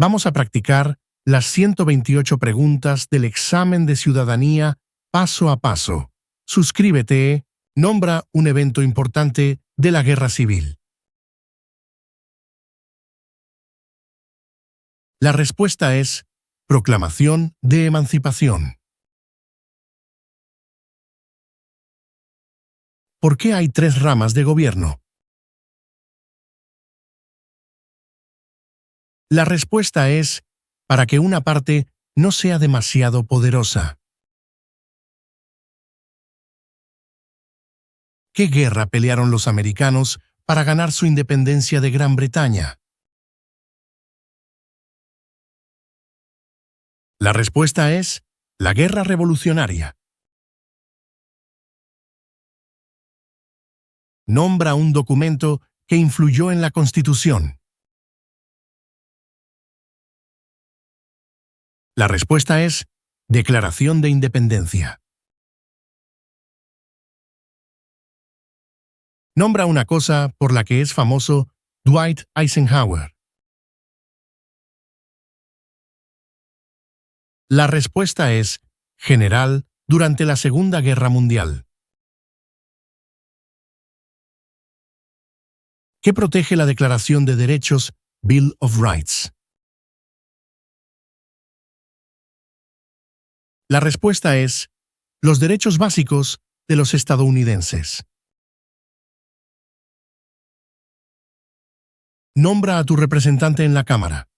Vamos a practicar las 128 preguntas del examen de ciudadanía paso a paso. Suscríbete. Nombra un evento importante de la Guerra Civil. La respuesta es Proclamación de Emancipación. ¿Por qué hay 3 ramas de gobierno? La respuesta es para que una parte no sea demasiado poderosa. ¿Qué guerra pelearon los americanos para ganar su independencia de Gran Bretaña? La respuesta es la Guerra Revolucionaria. Nombra un documento que influyó en la Constitución. La respuesta es Declaración de Independencia. Nombra una cosa por la que es famoso Dwight Eisenhower. La respuesta es general durante la Segunda Guerra Mundial. ¿Qué protege la Declaración de Derechos, Bill of Rights? La respuesta es los derechos básicos de los estadounidenses. Nombra a tu representante en la Cámara.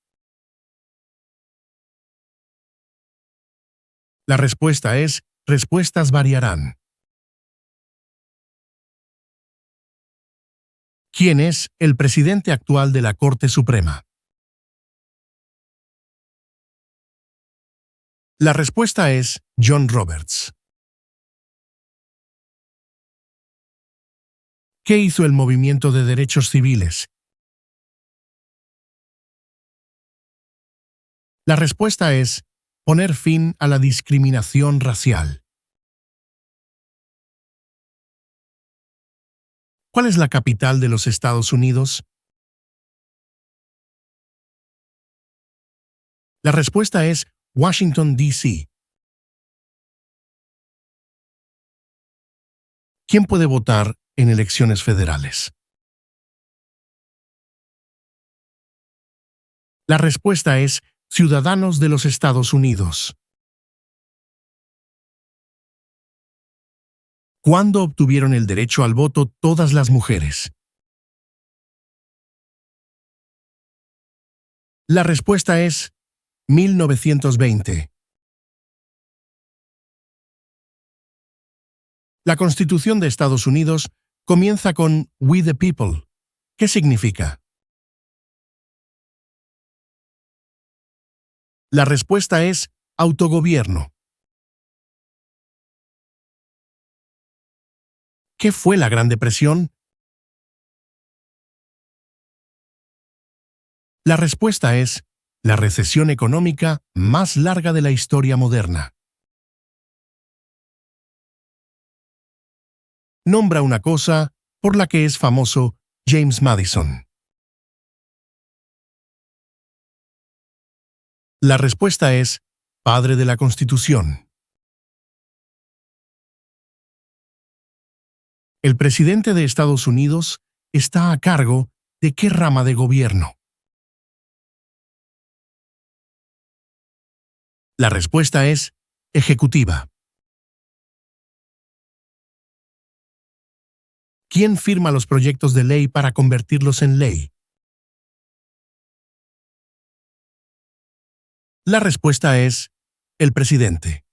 La respuesta es respuestas variarán. ¿Quién es el presidente actual de la Corte Suprema? La respuesta es John Roberts. ¿Qué hizo el movimiento de derechos civiles? La respuesta es poner fin a la discriminación racial. ¿Cuál es la capital de los Estados Unidos? La respuesta es Washington, D.C. ¿Quién puede votar en elecciones federales? La respuesta es ciudadanos de los Estados Unidos. ¿Cuándo obtuvieron el derecho al voto todas las mujeres? La respuesta es 1920. La Constitución de Estados Unidos comienza con We the People. ¿Qué significa? La respuesta es autogobierno. ¿Qué fue la Gran Depresión? La respuesta es la recesión económica más larga de la historia moderna. Nombra una cosa por la que es famoso James Madison. La respuesta es padre de la Constitución. El presidente de Estados Unidos está a cargo de ¿qué rama de gobierno? La respuesta es ejecutiva. ¿Quién firma los proyectos de ley para convertirlos en ley? La respuesta es el presidente.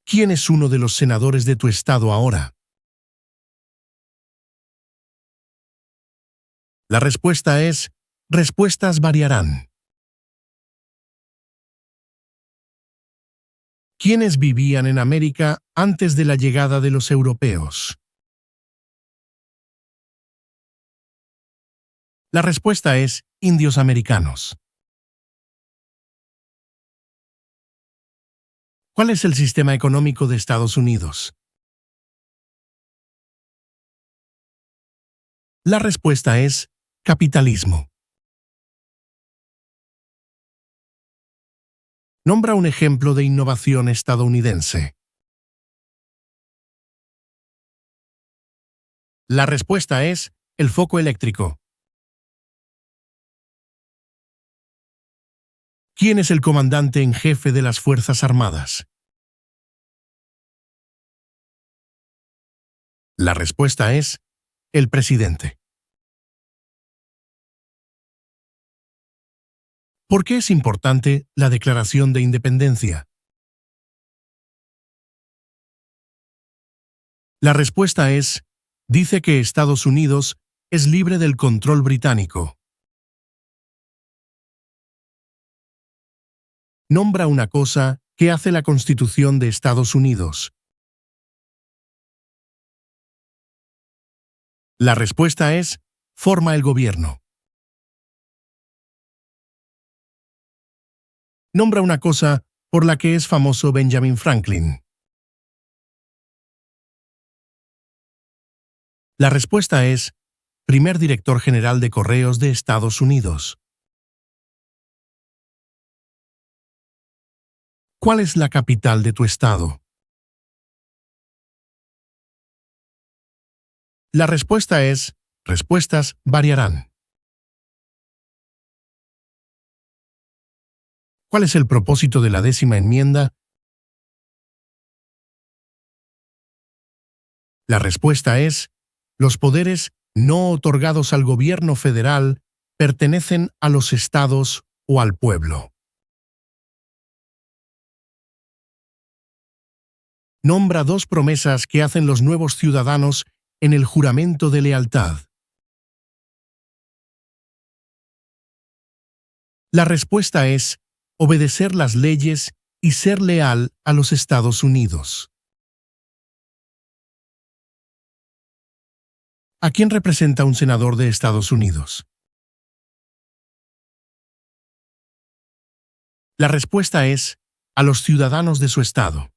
¿Quién es uno de los senadores de tu estado ahora? La respuesta es respuestas variarán. ¿Quiénes vivían en América antes de la llegada de los europeos? La respuesta es indios americanos. ¿Cuál es el sistema económico de Estados Unidos? La respuesta es Capitalismo. Nombra un ejemplo de innovación estadounidense. La respuesta es el foco eléctrico. ¿Quién es el comandante en jefe de las Fuerzas Armadas? La respuesta es el presidente. ¿Por qué es importante la Declaración de Independencia? La respuesta es, dice que Estados Unidos es libre del control británico. Nombra una cosa que hace la Constitución de Estados Unidos. La respuesta es, forma el gobierno. Nombra una cosa por la que es famoso Benjamin Franklin. La respuesta es, primer director general de Correos de Estados Unidos. ¿Cuál es la capital de tu estado? La respuesta es, respuestas variarán. ¿Cuál es el propósito de la 10ª enmienda? La respuesta es, los poderes no otorgados al gobierno federal pertenecen a los estados o al pueblo. Nombra 2 promesas que hacen los nuevos ciudadanos en el juramento de lealtad. La respuesta es, obedecer las leyes y ser leal a los Estados Unidos. ¿A quién representa un senador de Estados Unidos? La respuesta es, a los ciudadanos de su estado.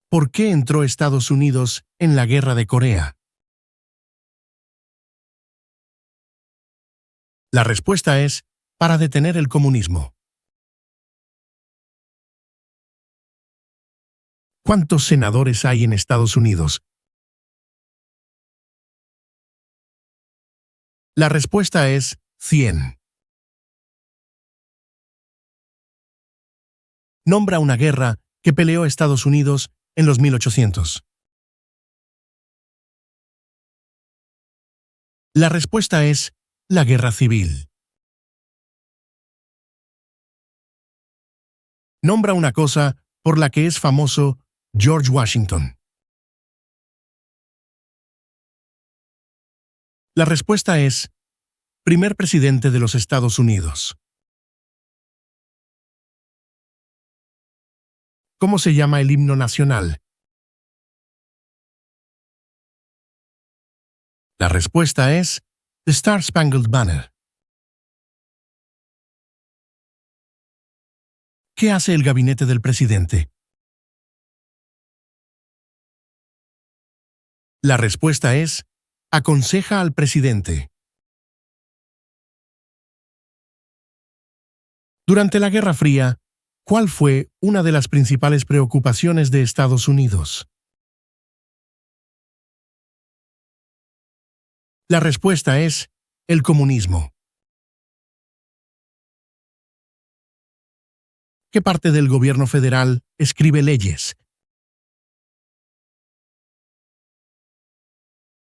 ¿Por qué entró Estados Unidos en la Guerra de Corea? La respuesta es, para detener el comunismo. ¿Cuántos senadores hay en Estados Unidos? La respuesta es 100. Nombra una guerra que peleó Estados Unidos en los 1800. La respuesta es la Guerra Civil. Nombra una cosa por la que es famoso George Washington. La respuesta es primer presidente de los Estados Unidos. ¿Cómo se llama el himno nacional? La respuesta es The Star Spangled Banner. ¿Qué hace el gabinete del presidente? La respuesta es aconseja al presidente. Durante la Guerra Fría, ¿cuál fue una de las principales preocupaciones de Estados Unidos? La respuesta es el comunismo. ¿Qué parte del gobierno federal escribe leyes?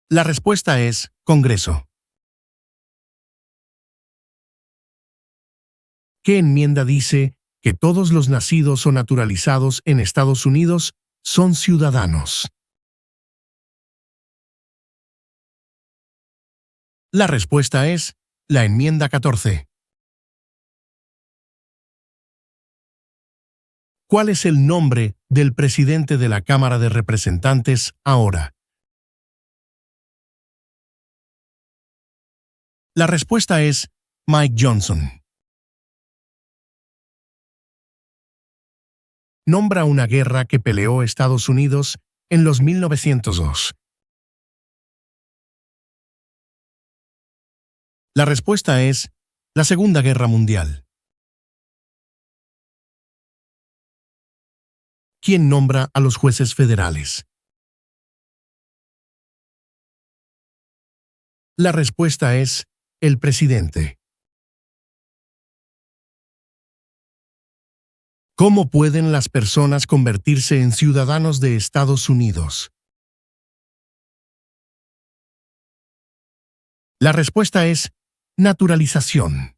La respuesta es Congreso. ¿Qué enmienda dice que todos los nacidos o naturalizados en Estados Unidos son ciudadanos? La respuesta es la enmienda 14. ¿Cuál es el nombre del presidente de la Cámara de Representantes ahora? La respuesta es Mike Johnson. Nombra una guerra que peleó Estados Unidos en los 1902. La respuesta es la Segunda Guerra Mundial. ¿Quién nombra a los jueces federales? La respuesta es el presidente. ¿Cómo pueden las personas convertirse en ciudadanos de Estados Unidos? La respuesta es naturalización.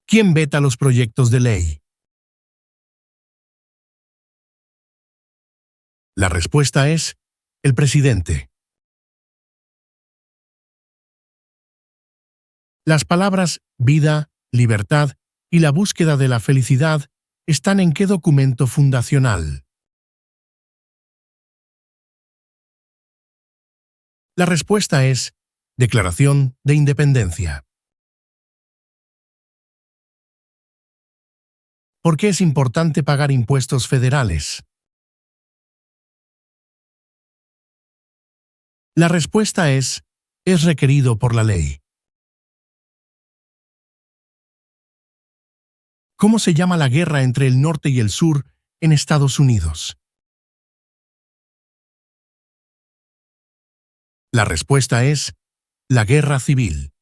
¿Quién veta los proyectos de ley? La respuesta es el presidente. Las palabras vida, libertad y la búsqueda de la felicidad están en ¿qué documento fundacional? La respuesta es Declaración de Independencia. ¿Por qué es importante pagar impuestos federales? La respuesta es requerido por la ley. ¿Cómo se llama la guerra entre el norte y el sur en Estados Unidos? La respuesta es la guerra civil.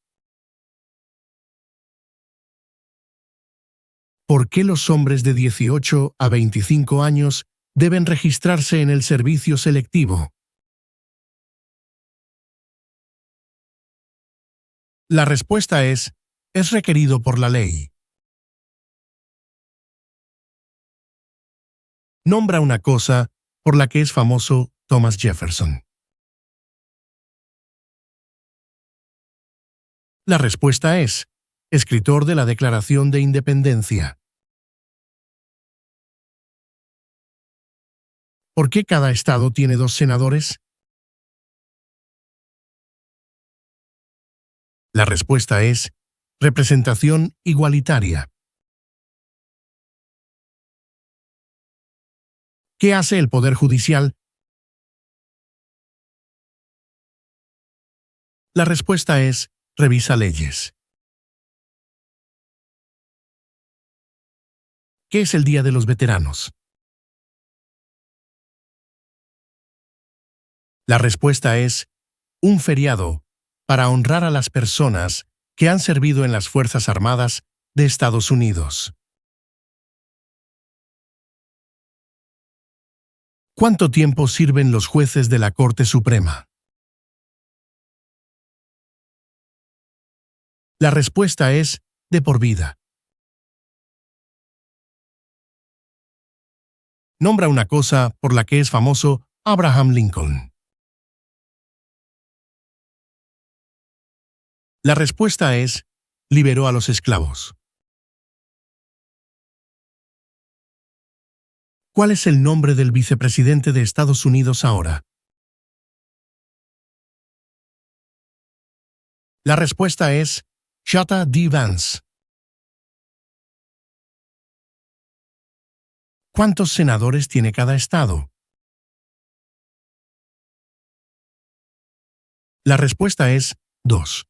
¿Por qué los hombres de 18 a 25 años deben registrarse en el servicio selectivo? La respuesta es requerido por la ley. Nombra una cosa por la que es famoso Thomas Jefferson. La respuesta es escritor de la Declaración de Independencia. ¿Por qué cada estado tiene 2 senadores? La respuesta es representación igualitaria. ¿Qué hace el Poder Judicial? La respuesta es revisa leyes. ¿Qué es el Día de los Veteranos? La respuesta es un feriado para honrar a las personas que han servido en las Fuerzas Armadas de Estados Unidos. ¿Cuánto tiempo sirven los jueces de la Corte Suprema? La respuesta es de por vida. Nombra una cosa por la que es famoso Abraham Lincoln. La respuesta es liberó a los esclavos. ¿Cuál es el nombre del vicepresidente de Estados Unidos ahora? La respuesta es Chota D. Vance. ¿Cuántos senadores tiene cada estado? La respuesta es 2.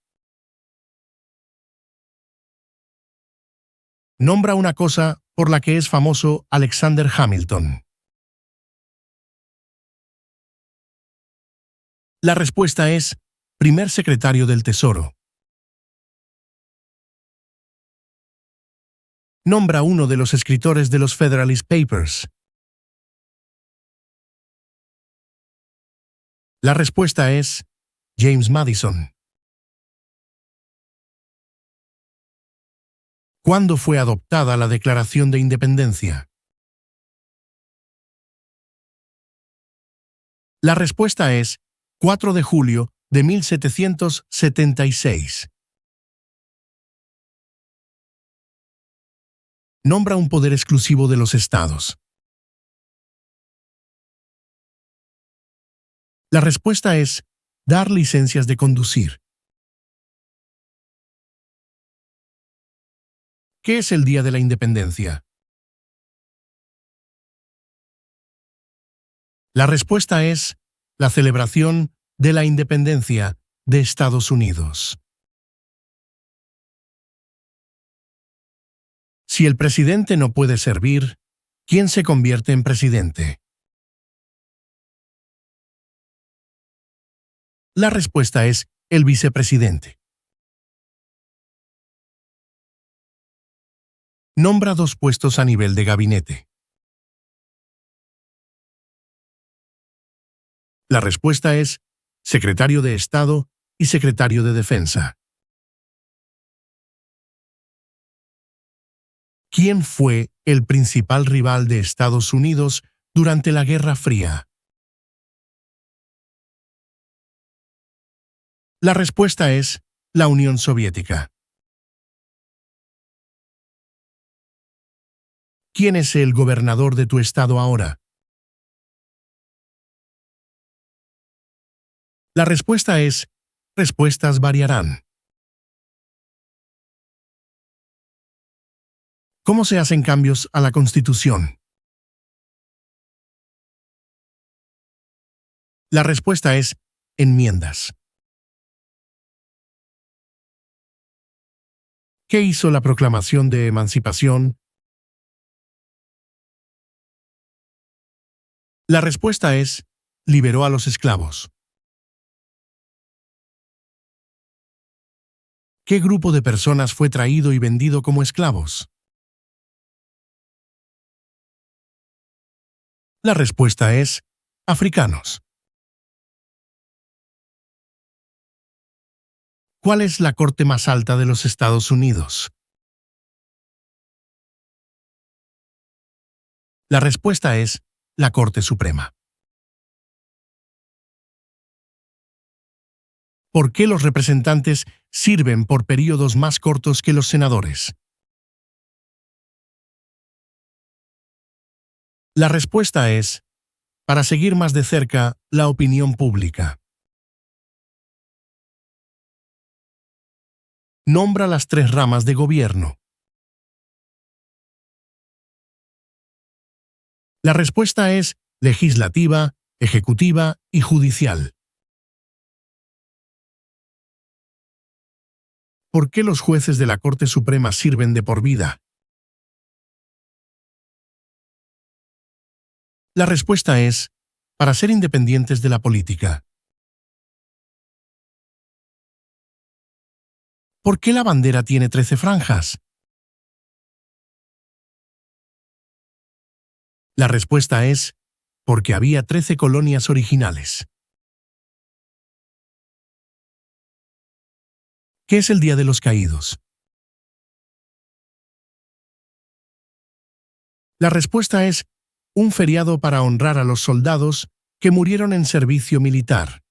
Nombra una cosa por la que es famoso Alexander Hamilton. La respuesta es primer secretario del Tesoro. Nombra uno de los escritores de los Federalist Papers. La respuesta es James Madison. ¿Cuándo fue adoptada la Declaración de Independencia? La respuesta es 4 de julio de 1776. Nombra un poder exclusivo de los estados. La respuesta es dar licencias de conducir. ¿Qué es el Día de la Independencia? La respuesta es la celebración de la independencia de Estados Unidos. Si el presidente no puede servir, ¿quién se convierte en presidente? La respuesta es el vicepresidente. Nombra dos puestos a nivel de gabinete. La respuesta es secretario de Estado y secretario de Defensa. ¿Quién fue el principal rival de Estados Unidos durante la Guerra Fría? La respuesta es la Unión Soviética. ¿Quién es el gobernador de tu estado ahora? La respuesta es respuestas variarán. ¿Cómo se hacen cambios a la Constitución? La respuesta es enmiendas. ¿Qué hizo la Proclamación de Emancipación? La respuesta es liberó a los esclavos. ¿Qué grupo de personas fue traído y vendido como esclavos? La respuesta es africanos. ¿Cuál es la corte más alta de los Estados Unidos? La respuesta es la Corte Suprema. ¿Por qué los representantes sirven por períodos más cortos que los senadores? La respuesta es para seguir más de cerca la opinión pública. Nombra las tres ramas de gobierno. La respuesta es legislativa, ejecutiva y judicial. ¿Por qué los jueces de la Corte Suprema sirven de por vida? La respuesta es para ser independientes de la política. ¿Por qué la bandera tiene 13 franjas? La respuesta es porque había 13 colonias originales. ¿Qué es el Día de los Caídos? La respuesta es un feriado para honrar a los soldados que murieron en servicio militar.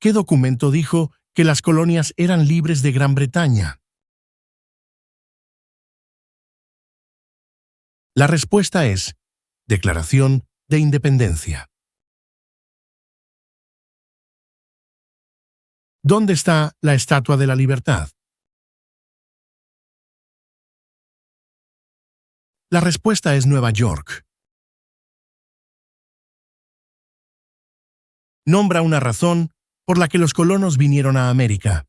¿Qué documento dijo que las colonias eran libres de Gran Bretaña? La respuesta es Declaración de Independencia. ¿Dónde está la Estatua de la Libertad? La respuesta es Nueva York. Nombra una razón por la que los colonos vinieron a América.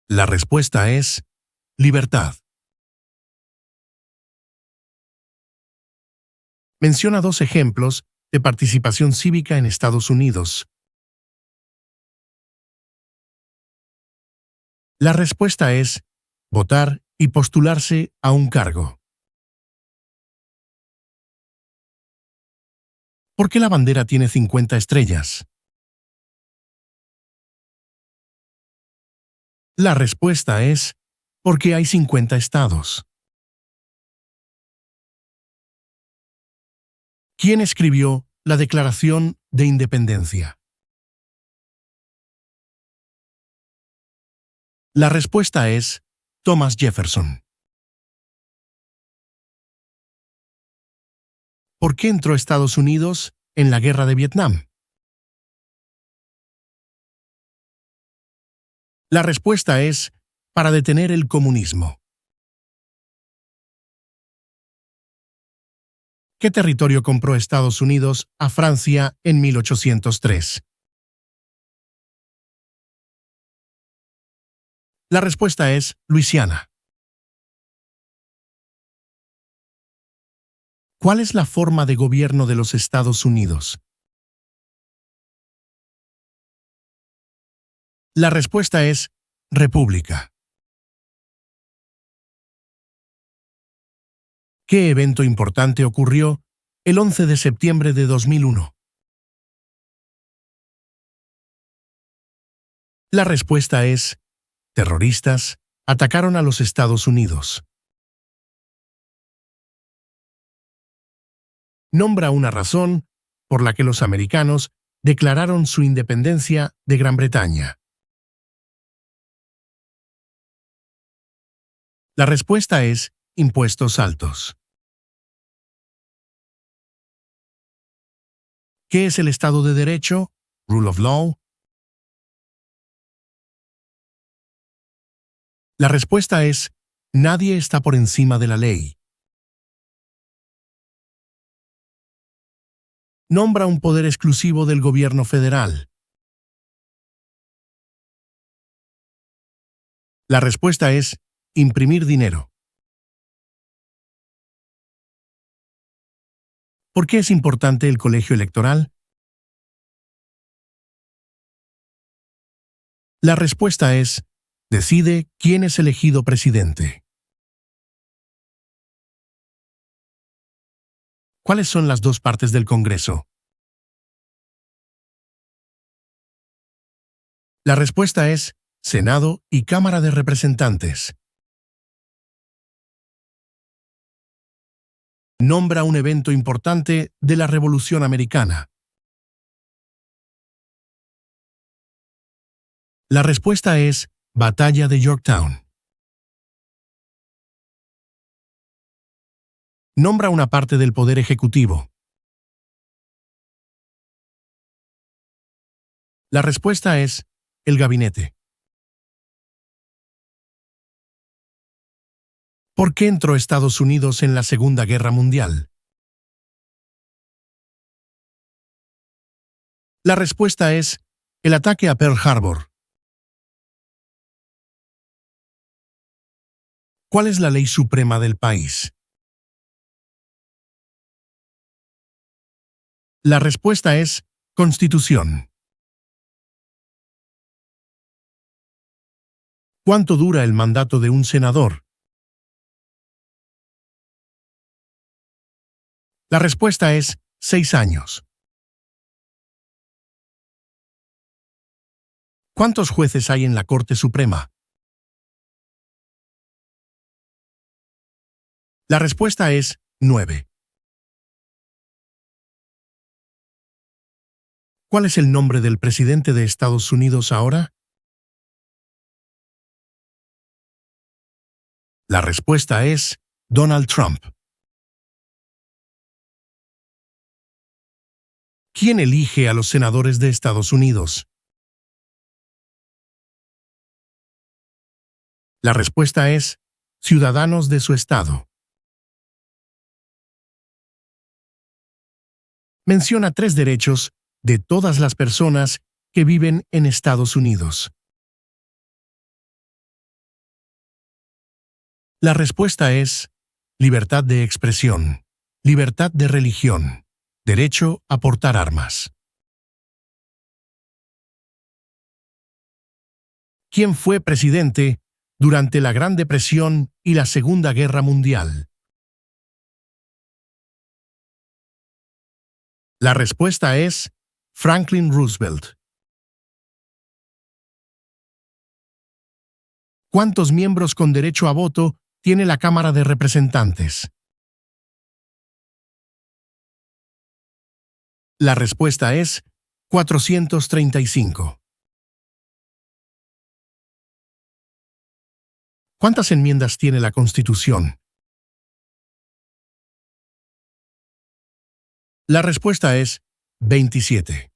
La respuesta es libertad. Menciona dos ejemplos de participación cívica en Estados Unidos. La respuesta es votar y postularse a un cargo. ¿Por qué la bandera tiene 50 estrellas? La respuesta es porque hay 50 estados. ¿Quién escribió la Declaración de Independencia? La respuesta es Thomas Jefferson. ¿Por qué entró Estados Unidos en la Guerra de Vietnam? La respuesta es para detener el comunismo. ¿Qué territorio compró Estados Unidos a Francia en 1803? La respuesta es Luisiana. ¿Cuál es la forma de gobierno de los Estados Unidos? La respuesta es República. ¿Qué evento importante ocurrió el 11 de septiembre de 2001? La respuesta es terroristas atacaron a los Estados Unidos. Nombra una razón por la que los americanos declararon su independencia de Gran Bretaña. La respuesta es impuestos altos. ¿Qué es el Estado de Derecho? Rule of Law. La respuesta es nadie está por encima de la ley. Nombra un poder exclusivo del gobierno federal. La respuesta es imprimir dinero. ¿Por qué es importante el colegio electoral? La respuesta es decide quién es elegido presidente. ¿Cuáles son las dos partes del Congreso? La respuesta es Senado y Cámara de Representantes. Nombra un evento importante de la Revolución Americana. La respuesta es Batalla de Yorktown. Nombra una parte del Poder Ejecutivo. La respuesta es el Gabinete. ¿Por qué entró Estados Unidos en la Segunda Guerra Mundial? La respuesta es el ataque a Pearl Harbor. ¿Cuál es la ley suprema del país? La respuesta es Constitución. ¿Cuánto dura el mandato de un senador? La respuesta es 6 años. ¿Cuántos jueces hay en la Corte Suprema? La respuesta es 9. ¿Cuál es el nombre del presidente de Estados Unidos ahora? La respuesta es Donald Trump. ¿Quién elige a los senadores de Estados Unidos? La respuesta es ciudadanos de su estado. Menciona 3 derechos de todas las personas que viven en Estados Unidos. La respuesta es libertad de expresión, libertad de religión, derecho a portar armas. ¿Quién fue presidente durante la Gran Depresión y la Segunda Guerra Mundial? La respuesta es Franklin Roosevelt. ¿Cuántos miembros con derecho a voto tiene la Cámara de Representantes? La respuesta es 435. ¿Cuántas enmiendas tiene la Constitución? La respuesta es 27.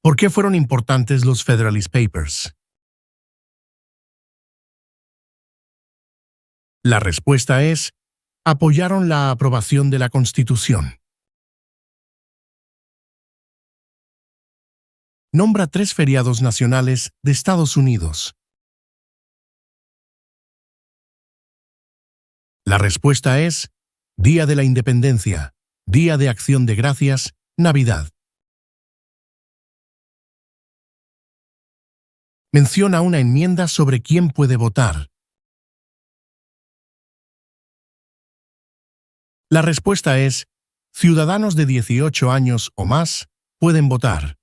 ¿Por qué fueron importantes los Federalist Papers? La respuesta es: apoyaron la aprobación de la Constitución. Nombra 3 feriados nacionales de Estados Unidos. La respuesta es: Día de la Independencia, Día de Acción de Gracias, Navidad. Menciona una enmienda sobre quién puede votar. La respuesta es: ciudadanos de 18 años o más pueden votar.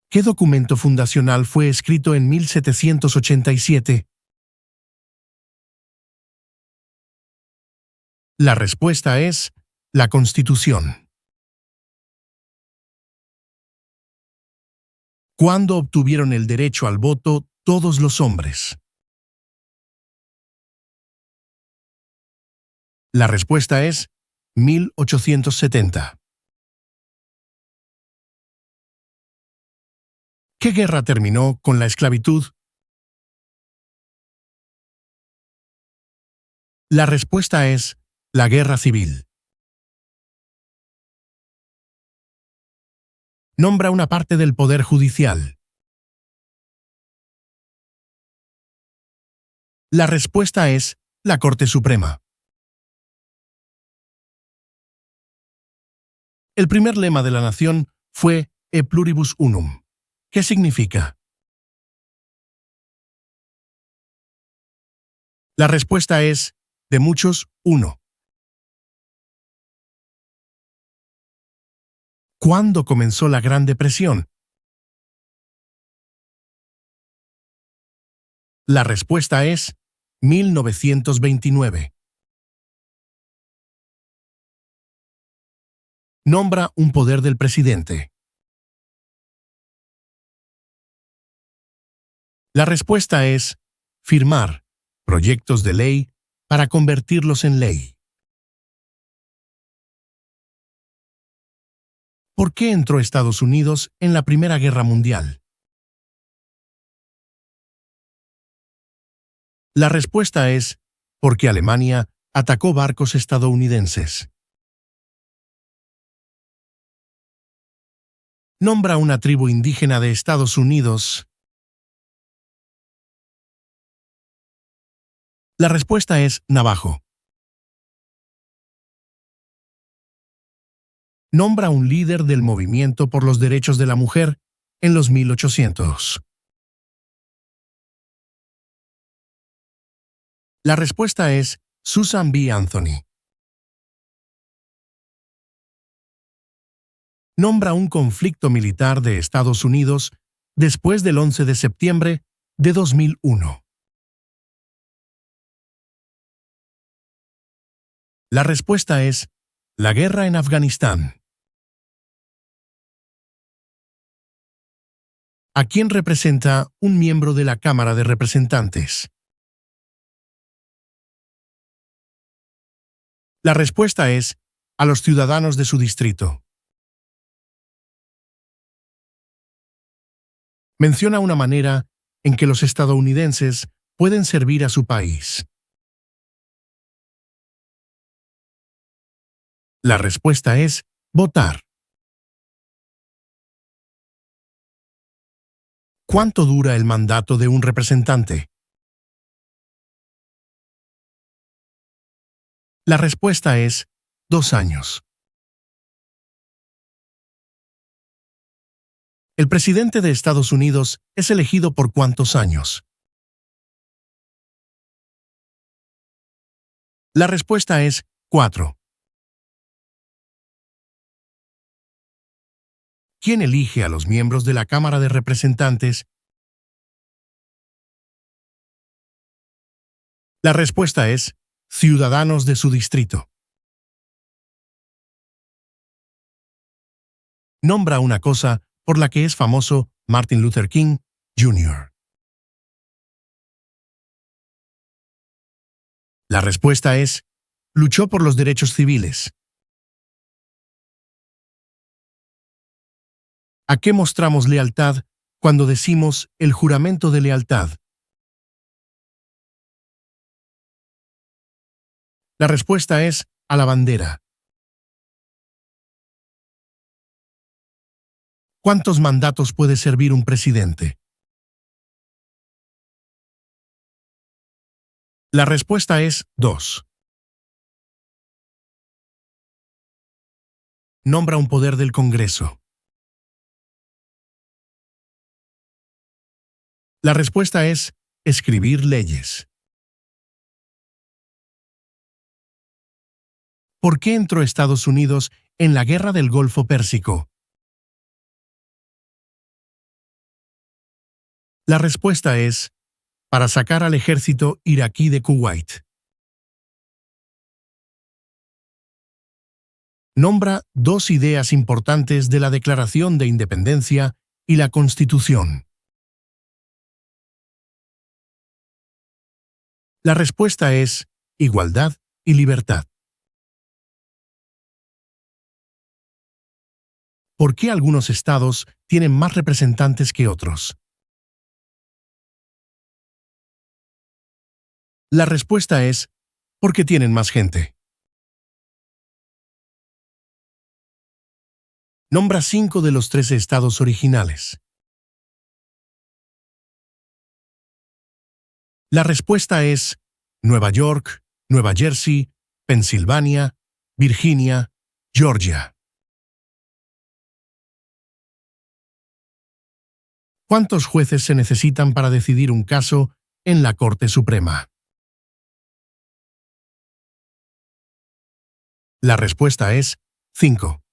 ¿Qué documento fundacional fue escrito en 1787? La respuesta es: la Constitución. ¿Cuándo obtuvieron el derecho al voto todos los hombres? La respuesta es: 1870. ¿Qué guerra terminó con la esclavitud? La respuesta es: la Guerra Civil. Nombra una parte del Poder Judicial. La respuesta es: la Corte Suprema. El primer lema de la nación fue E pluribus unum. ¿Qué significa? La respuesta es: de muchos, uno. ¿Cuándo comenzó la Gran Depresión? La respuesta es: 1929. Nombra un poder del presidente. La respuesta es: firmar proyectos de ley para convertirlos en ley. ¿Por qué entró Estados Unidos en la Primera Guerra Mundial? La respuesta es: porque Alemania atacó barcos estadounidenses. Nombra una tribu indígena de Estados Unidos. La respuesta es: navajo. Nombra un líder del movimiento por los derechos de la mujer en los 1800. La respuesta es: Susan B. Anthony. Nombra un conflicto militar de Estados Unidos después del 11 de septiembre de 2001. La respuesta es: la guerra en Afganistán. ¿A quién representa un miembro de la Cámara de Representantes? La respuesta es: a los ciudadanos de su distrito. Menciona una manera en que los estadounidenses pueden servir a su país. La respuesta es: votar. ¿Cuánto dura el mandato de un representante? La respuesta es: 2 años. ¿El presidente de Estados Unidos es elegido por cuántos años? La respuesta es: 4. ¿Quién elige a los miembros de la Cámara de Representantes? La respuesta es: ciudadanos de su distrito. Nombra una cosa por la que es famoso Martin Luther King, Jr. La respuesta es: luchó por los derechos civiles. ¿A qué mostramos lealtad cuando decimos el juramento de lealtad? La respuesta es a la bandera. ¿Cuántos mandatos puede servir un presidente? La respuesta es 2. Nombra un poder del Congreso. La respuesta es escribir leyes. ¿Por qué entró Estados Unidos en la Guerra del Golfo Pérsico? La respuesta es para sacar al ejército iraquí de Kuwait. Nombra 2 ideas importantes de la Declaración de Independencia y la Constitución. La respuesta es igualdad y libertad. ¿Por qué algunos estados tienen más representantes que otros? La respuesta es porque tienen más gente. Nombra 5 de los 13 estados originales. La respuesta es Nueva York, Nueva Jersey, Pensilvania, Virginia, Georgia. ¿Cuántos jueces se necesitan para decidir un caso en la Corte Suprema? La respuesta es 5.